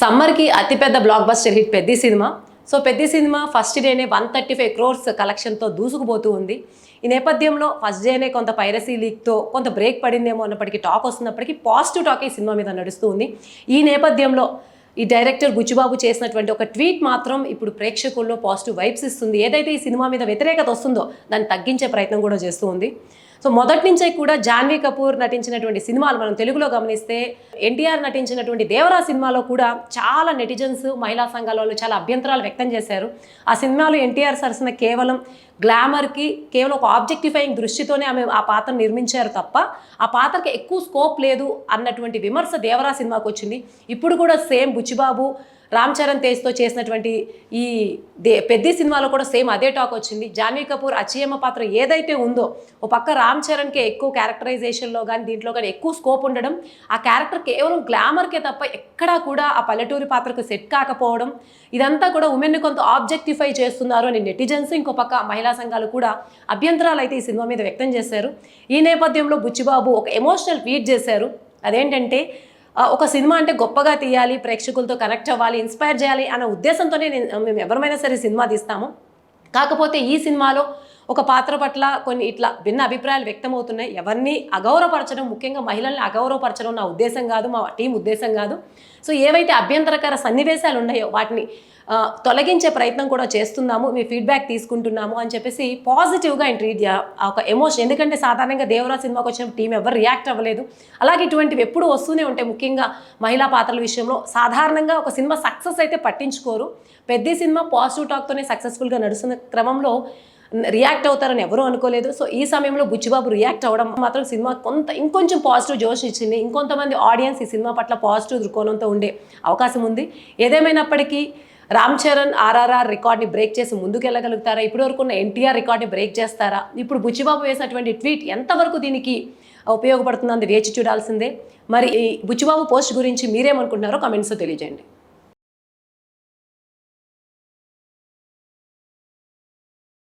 సమ్మర్కి అతిపెద్ద block buster hit Peddi cinema. So Peddi cinema first డేనే 135 crores కలెక్షన్తో దూసుకుపోతూ ఉంది. ఈ నేపథ్యంలో ఫస్ట్ డేనే కొంత పైరసీ లీక్తో కొంత బ్రేక్ పడిందేమో అన్నప్పటికీ టాక్ వస్తున్నప్పటికీ పాజిటివ్ టాక్ ఈ సినిమా మీద నడుస్తూ ఉంది. ఈ నేపథ్యంలో ఈ డైరెక్టర్ బుచ్చిబాబు చేసినటువంటి ఒక ట్వీట్ మాత్రం ఇప్పుడు ప్రేక్షకుల్లో పాజిటివ్ వైబ్స్ ఇస్తుంది. ఏదైతే ఈ సినిమా మీద వ్యతిరేకత వస్తుందో దాన్ని తగ్గించే ప్రయత్నం కూడా చేస్తూ ఉంది. సో మొదటి నుంచే కూడా జాన్వీ కపూర్ నటించినటువంటి సినిమాలు మనం తెలుగులో గమనిస్తే ఎన్టీఆర్ నటించినటువంటి దేవరా సినిమాలో కూడా చాలా నెటిజన్స్ మహిళా సంఘాల వాళ్ళు చాలా అభ్యంతరాలు వ్యక్తం చేశారు. ఆ సినిమాలో ఎన్టీఆర్ సరసన కేవలం గ్లామర్కి కేవలం ఒక ఆబ్జెక్టిఫైయింగ్ దృష్టితోనే ఆమె ఆ పాత్ర నిర్మించారు తప్ప ఆ పాత్రకి ఎక్కువ స్కోప్ లేదు అన్నటువంటి విమర్శ దేవరా సినిమాకి వచ్చింది. ఇప్పుడు కూడా సేమ్ బుచ్చిబాబు రామ్ చరణ్ తేజ్తో చేసినటువంటి ఈ పెద్ది సినిమాలో కూడా సేమ్ అదే టాక్ వచ్చింది. జాన్వీ కపూర్ అచ్చియమ్మ పాత్ర ఏదైతే ఉందో ఓ పక్క రామ్ చరణ్కే ఎక్కువ క్యారెక్టరైజేషన్లో కానీ దీంట్లో కానీ ఎక్కువ స్కోప్ ఉండడం, ఆ క్యారెక్టర్ కేవలం గ్లామర్కే తప్ప ఎక్కడా కూడా ఆ పల్లెటూరి పాత్రకు సెట్ కాకపోవడం, ఇదంతా కూడా ఉమెన్ని కొంత ఆబ్జెక్టిఫై చేస్తున్నారు అని నెటిజన్స్ ఇంకో పక్క మహిళా సంఘాలు కూడా అభ్యంతరాలు అయితే ఈ సినిమా మీద వ్యక్తం చేశారు. ఈ నేపథ్యంలో బుచ్చిబాబు ఒక ఎమోషనల్ ట్వీట్ చేశారు. అదేంటంటే ఒక సినిమా అంటే గొప్పగా తీయాలి, ప్రేక్షకులతో కనెక్ట్ అవ్వాలి, ఇన్స్పైర్ చేయాలి అన్న ఉద్దేశంతోనే మేము ఎవరిమైనా సరే సినిమా తీస్తాము. కాకపోతే ఈ సినిమాలో ఒక పాత్ర పట్ల కొన్ని ఇట్లా భిన్న అభిప్రాయాలు వ్యక్తమవుతున్నాయి. ఎవరిని అగౌరవపరచడం, ముఖ్యంగా మహిళల్ని అగౌరవపరచడం నా ఉద్దేశం కాదు, మా టీం ఉద్దేశం కాదు. సో ఏవైతే అభ్యంతరకర సన్నివేశాలు ఉన్నాయో వాటిని తొలగించే ప్రయత్నం కూడా చేస్తున్నాము, మీ ఫీడ్బ్యాక్ తీసుకుంటున్నాము అని చెప్పేసి పాజిటివ్గా ఆయన ట్రీట్ ఒక ఎమోషన్. ఎందుకంటే సాధారణంగా దేవరా సినిమాకి వచ్చిన టీం ఎవరు రియాక్ట్ అవ్వలేదు. అలాగే ఇటువంటివి ఎప్పుడు వస్తూనే ఉంటాయి. ముఖ్యంగా మహిళా పాత్రల విషయంలో సాధారణంగా ఒక సినిమా సక్సెస్ అయితే పట్టించుకోరు. పెద్ద సినిమా పాజిటివ్ టాక్తోనే సక్సెస్ఫుల్గా నడుస్తున్న క్రమంలో రియాక్ట్ అవుతారని ఎవరూ అనుకోలేదు. సో ఈ సమయంలో బుచ్చిబాబు రియాక్ట్ అవ్వడం మాత్రం సినిమా ఇంకొంచెం పాజిటివ్ జోష్ ఇచ్చింది. ఇంకొంతమంది ఆడియన్స్ ఈ సినిమా పట్ల పాజిటివ్ దృక్కోణంతో ఉండే అవకాశం ఉంది. ఏదేమైనప్పటికీ రామ్ చరణ్ ఆర్ఆర్ఆర్ రికార్డ్ని బ్రేక్ చేసి ముందుకెళ్ళగలుగుతారా? ఇప్పటివరకు ఉన్న ఎన్టీఆర్ రికార్డ్ని బ్రేక్ చేస్తారా? ఇప్పుడు బుచ్చిబాబు వేసినటువంటి ట్వీట్ ఎంతవరకు దీనికి ఉపయోగపడుతుందని వేచి చూడాల్సిందే. మరి ఈ బుచ్చిబాబు పోస్ట్ గురించి మీరేమనుకుంటున్నారో కమెంట్స్లో తెలియజేయండి.